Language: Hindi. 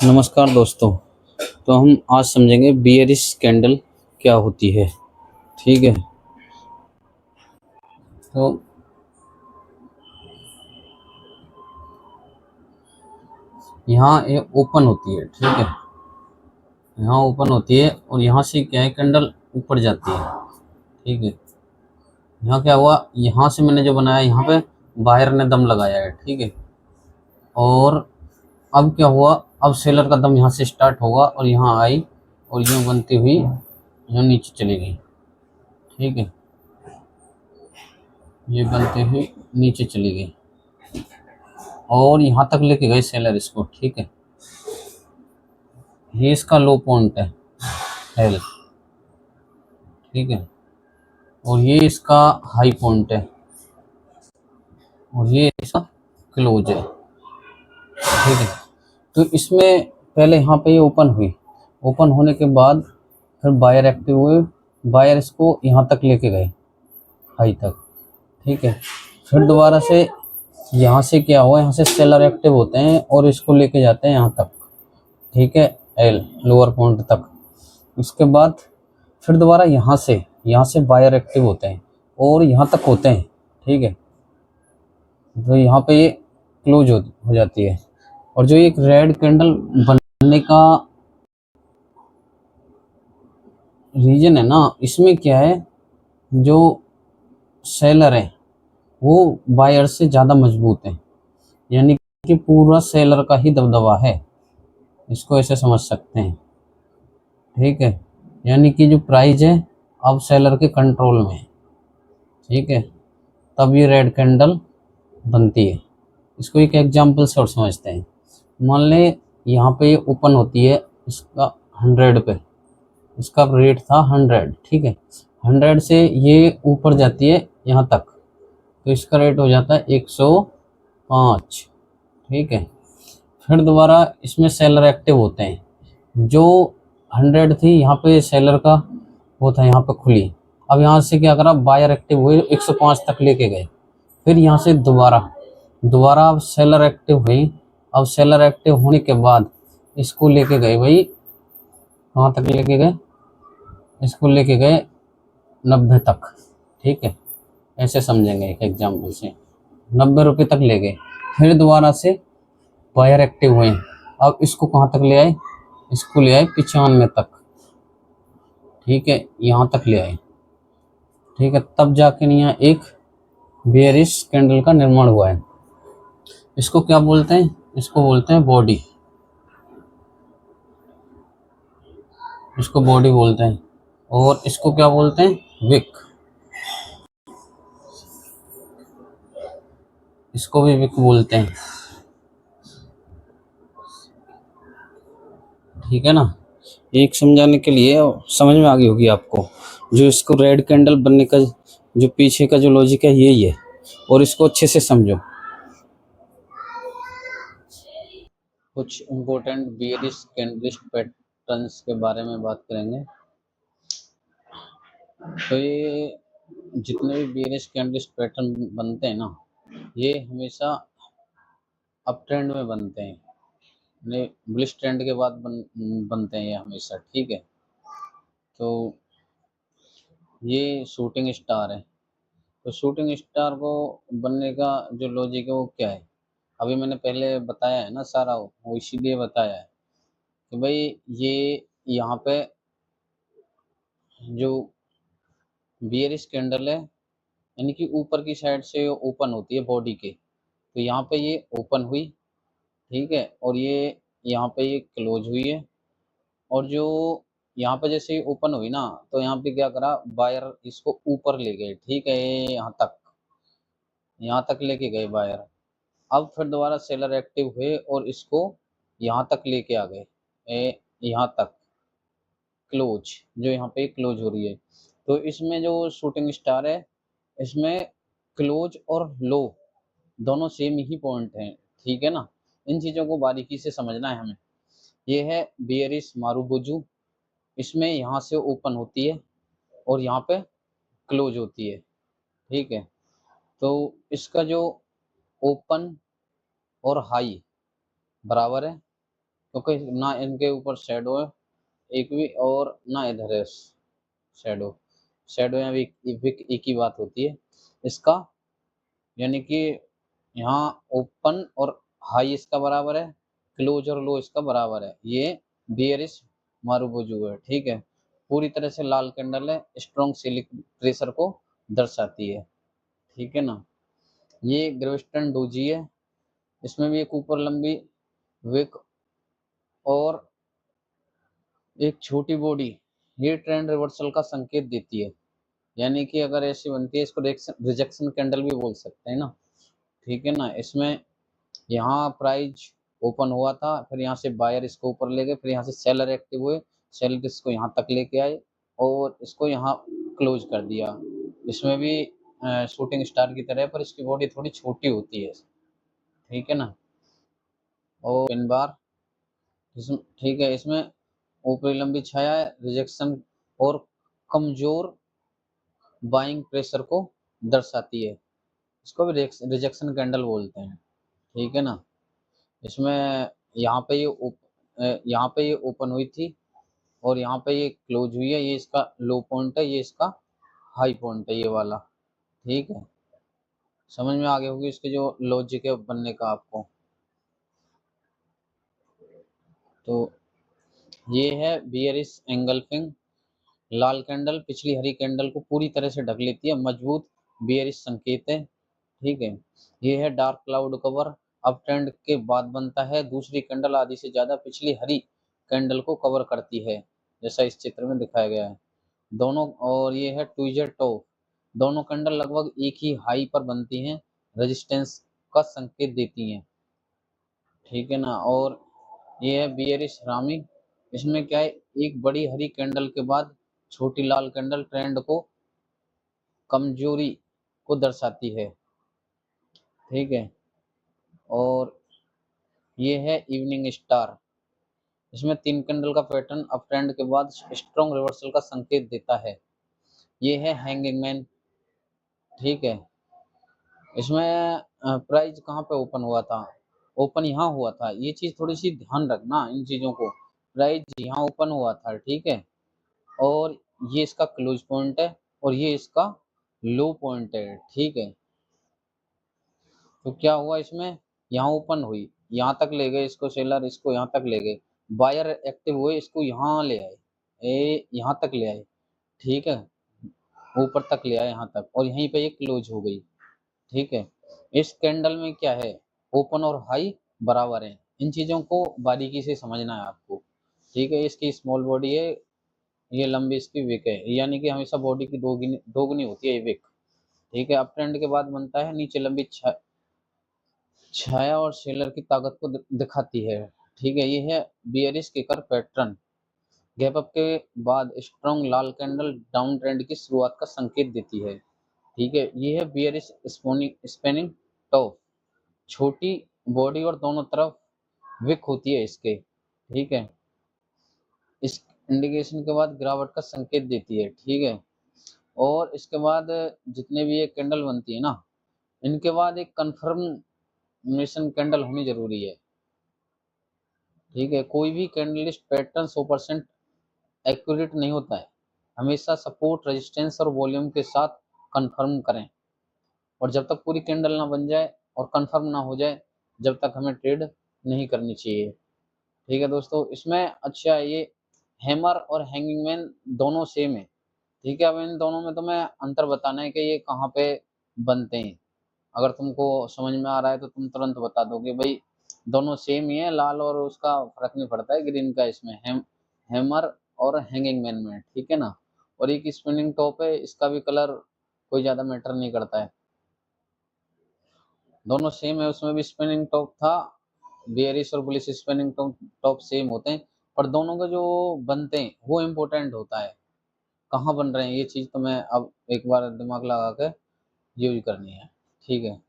नमस्कार दोस्तों। तो हम आज समझेंगे बियरिश कैंडल क्या होती है। ठीक है। तो यहाँ ये ओपन होती है। ठीक है, यहाँ ओपन होती है और यहाँ से क्या है, कैंडल ऊपर जाती है। ठीक है, यहाँ क्या हुआ, यहाँ से मैंने जो बनाया, यहाँ पे बाहर ने दम लगाया है। ठीक है, और अब क्या हुआ, अब सेलर का दम यहाँ से स्टार्ट होगा और यहाँ आई और यूँ बनती हुई यहाँ नीचे चली गई। ठीक है, ये बनते हुए नीचे चली गई और यहाँ तक लेके गए सेलर इसको। ठीक है, ये इसका लो पॉइंट है एल। ठीक है, और ये इसका हाई पॉइंट है और ये इसका क्लोज है। ठीक है, तो इसमें पहले यहाँ पे ये ओपन हुई, ओपन होने के बाद फिर बायर एक्टिव हुए, बायर इसको यहाँ तक लेके गए, हाई तक। ठीक है, फिर दोबारा से यहाँ से क्या हुआ, यहाँ से सेलर एक्टिव होते हैं और इसको लेके जाते हैं यहाँ तक। ठीक है, एल लोअर पॉइंट तक। उसके बाद फिर दोबारा यहाँ से बायर एक्टिव होते हैं और यहाँ तक होते हैं। ठीक है, तो यहाँ पे ये क्लोज हो जाती है। और जो एक रेड कैंडल बनने का रीजन है ना, इसमें क्या है, जो सेलर है वो बायर से ज़्यादा मजबूत है, यानी कि पूरा सेलर का ही दबदबा है, इसको ऐसे समझ सकते हैं। ठीक है, यानी कि जो प्राइस है अब सेलर के कंट्रोल में है। ठीक है, तब ये रेड कैंडल बनती है। इसको एक एग्जांपल से और समझते हैं। मान लें यहाँ पे ये ओपन होती है इसका 100 पे, इसका रेट था 100। ठीक है, 100 से ये ऊपर जाती है यहाँ तक, तो इसका रेट हो जाता है 105। ठीक है, फिर दोबारा इसमें सेलर एक्टिव होते हैं। जो 100 थी यहाँ पे सेलर का वो था, यहाँ पे खुली। अब यहाँ से क्या करा, बायर एक्टिव हुए, 105 तक लेके गए। फिर यहाँ से दोबारा दोबारा अब सेलर एक्टिव हुई। अब सेलर एक्टिव होने के बाद इसको लेके गए भाई, कहाँ तक लेके गए, इसको लेके गए 90 तक। ठीक है, ऐसे समझेंगे एक एग्जाम्पल से, 90 रुपये तक ले गए। फिर दोबारा से बायर एक्टिव हुए, अब इसको कहाँ तक ले आए, इसको ले आए 95 तक। ठीक है, यहाँ तक ले आए। ठीक है, तब जाके यहाँ एक बेयरिश कैंडल का निर्माण हुआ है। इसको क्या बोलते हैं, इसको बोलते हैं बॉडी, इसको बॉडी बोलते हैं। और इसको क्या बोलते हैं, विक, इसको भी विक बोलते हैं। ठीक है ना, एक समझाने के लिए समझ में आ गई होगी आपको। जो इसको रेड कैंडल बनने का जो पीछे का जो लॉजिक है यही है, और इसको अच्छे से समझो। कुछ इम्पोर्टेंट बियरिश कैंडलिस्ट पैटर्न्स के बारे में बात करेंगे। तो ये जितने भी बियरिश कैंडलिस्ट पैटर्न बनते हैं ना, ये हमेशा अप ट्रेंड में बनते हैं, बुलिश ट्रेंड के बाद बनते हैं ये हमेशा। ठीक है, तो ये शूटिंग स्टार है। तो शूटिंग स्टार को बनने का जो लॉजिक है वो क्या है, अभी मैंने पहले बताया है ना सारा, वो इसीलिए बताया है कि भाई ये यहाँ पे जो बियरिश कैंडल है, यानी कि ऊपर की साइड से ओपन होती है बॉडी के, तो यहाँ पे ये ओपन हुई। ठीक है, और ये यहाँ पे ये क्लोज हुई है। और जो यहाँ पे जैसे ओपन हुई ना, तो यहाँ पे क्या करा, बायर इसको ऊपर ले गए। ठीक है, यहाँ तक लेके गए बायर। अब फिर दोबारा सेलर एक्टिव हुए और इसको यहाँ तक लेके आ गए, यहाँ तक क्लोज, जो यहाँ पे क्लोज हो रही है। तो इसमें जो शूटिंग स्टार है, इसमें क्लोज और लो दोनों सेम ही पॉइंट हैं। ठीक है ना, इन चीज़ों को बारीकी से समझना है हमें। ये है बियरिश मारुबुजू, इसमें यहाँ से ओपन होती है और यहाँ पे क्लोज होती है। ठीक है, तो इसका जो ओपन और हाई बराबर है। क्योंकि ना इनके ऊपर शेडो है एक भी, और ना इधर है शेडो। शेडो या विक एक ही बात होती है इसका, यानी कि यहाँ ओपन और हाई इसका बराबर है, क्लोज और लो इसका बराबर है। ये बियरिश मारुबोजू है, ठीक है। पूरी तरह से लाल कैंडल है, स्ट्रॉन्ग सीलिंग प्रेशर को दर्शाती है, ठीक है ना। ये ग्रेविस्टन डोजी है, इसमें भी एक ऊपर लंबी विक और एक छोटी बॉडी, ये ट्रेंड रिवर्सल का संकेत देती है। यानी कि अगर ऐसी बनती है, इसको रिजेक्शन कैंडल भी बोल सकते हैं ना, ठीक है ना। इसमें यहाँ प्राइस ओपन हुआ था, फिर यहाँ से बायर इसको ऊपर ले गए, फिर यहाँ से सेलर एक्टिव हुए, सेलर इसको यहाँ तक लेके आए और इसको यहाँ क्लोज कर दिया। इसमें भी शूटिंग स्टार की तरह है, पर इसकी बॉडी थोड़ी छोटी होती है, ठीक है ना। और इन बार इसमें ठीक है, इसमें ऊपरी लंबी छाया है, रिजेक्शन और कमजोर बाइंग प्रेशर को दर्शाती है। इसको भी रिजेक्शन कैंडल बोलते हैं, ठीक है ना। इसमें यहाँ पे यहाँ पे ये ओपन हुई थी और यहाँ पे ये क्लोज हुई है। ये इसका लो पॉइंट है, ये इसका हाई पॉइंट है, ये वाला, ठीक है। समझ में आ गई होगी इसके जो लॉजिक है बनने का आपको। तो ये है बियरिश एंगल्फिंग लाल कैंडल, पिछली हरी कैंडल को पूरी तरह से ढक लेती है, मजबूत बियरिश संकेत है, ठीक है। ये है dark cloud cover, up trend के बाद बनता है, दूसरी कैंडल आधी से ज्यादा पिछली हरी कैंडल को कवर करती है, जैसा इस चित्र में दिखाया गया है दोनों। और ये है ट्विजर टॉप, दोनों कैंडल लगभग एक ही हाई पर बनती हैं, रेजिस्टेंस का संकेत देती हैं, ठीक है ना। और ये है बियरिश रामी, इसमें क्या है, एक बड़ी हरी कैंडल के बाद छोटी लाल कैंडल ट्रेंड को कमजोरी को दर्शाती है, ठीक है। और ये है इवनिंग स्टार, इसमें 3 कैंडल का पैटर्न अप ट्रेंड के बाद स्ट्रॉन्ग रिवर्सल का संकेत देता है। ये है हैंगिंग मैन, ठीक है। इसमें प्राइस कहाँ पे ओपन हुआ था, ओपन यहाँ हुआ था, ये चीज थोड़ी सी ध्यान रखना इन चीजों को। प्राइस यहाँ ओपन हुआ था, ठीक है, और ये इसका क्लोज पॉइंट है और ये इसका लो पॉइंट है, ठीक है। तो क्या हुआ, इसमें यहाँ ओपन हुई, यहाँ तक ले गए इसको सेलर, इसको यहाँ तक ले गए, बायर एक्टिव हुए, इसको यहाँ ले आए, यहाँ तक ले आए, ठीक है, ऊपर तक ले आए यहाँ तक, और यहीं पे ये क्लोज हो गई, ठीक है। इस कैंडल में क्या है, ओपन और हाई बराबर है, इन चीजों को बारीकी से समझना है आपको, ठीक है। इसकी स्मॉल बॉडी है, ये लंबी इसकी विक है, यानी कि हमेशा बॉडी की दोगुनी होती है ये विक, ठीक है। अप ट्रेंड के बाद बनता है, नीचे लंबी छाया और सेलर की ताकत को दिखाती है, ठीक है। ये है bearish kicker pattern, gap up के बाद स्ट्रॉन्ग लाल कैंडल डाउन ट्रेंड की शुरुआत का संकेत देती है, ठीक है। ये है बियरिश स्पेनिंग टॉप, छोटी बॉडी और दोनों तरफ विक होती है इसके, ठीक है। इस इंडिकेशन के बाद गिरावट का संकेत देती है, ठीक है। और इसके बाद जितने भी ये कैंडल बनती है ना, इनके बाद एक कंफर्मेशन कैंडल होनी जरूरी है, ठीक है। कोई भी कैंडलिस्ट पैटर्न 100% एक्यूरेट नहीं होता है, हमेशा सपोर्ट रेजिस्टेंस और वॉल्यूम के साथ कंफर्म करें, और जब तक पूरी कैंडल ना बन जाए और कंफर्म ना हो जाए, जब तक हमें ट्रेड नहीं करनी चाहिए, ठीक है दोस्तों। इसमें अच्छा, ये हैमर और हैंगिंग मैन दोनों सेम है, ठीक है। अब इन दोनों में तुम्हें अंतर बताना है कि ये कहाँ पे बनते हैं। अगर तुमको समझ में आ रहा है तो तुम तुरंत बता दोगे भाई दोनों सेम ही है, लाल और उसका फर्क नहीं पड़ता है ग्रीन का, इसमें हैमर और हैंगिंग मैन में, ठीक है ना। और एक स्पिनिंग टॉप है, इसका भी कलर कोई ज्यादा मैटर नहीं करता है, दोनों सेम है। उसमें भी स्पिनिंग टॉप था, बेयरिश और बुलिश स्पिनिंग टॉप सेम होते हैं, पर दोनों का जो बनते हैं वो इम्पोर्टेंट होता है, कहाँ बन रहे हैं ये चीज तुम्हें अब एक बार दिमाग लगा के यूज करनी है, ठीक है।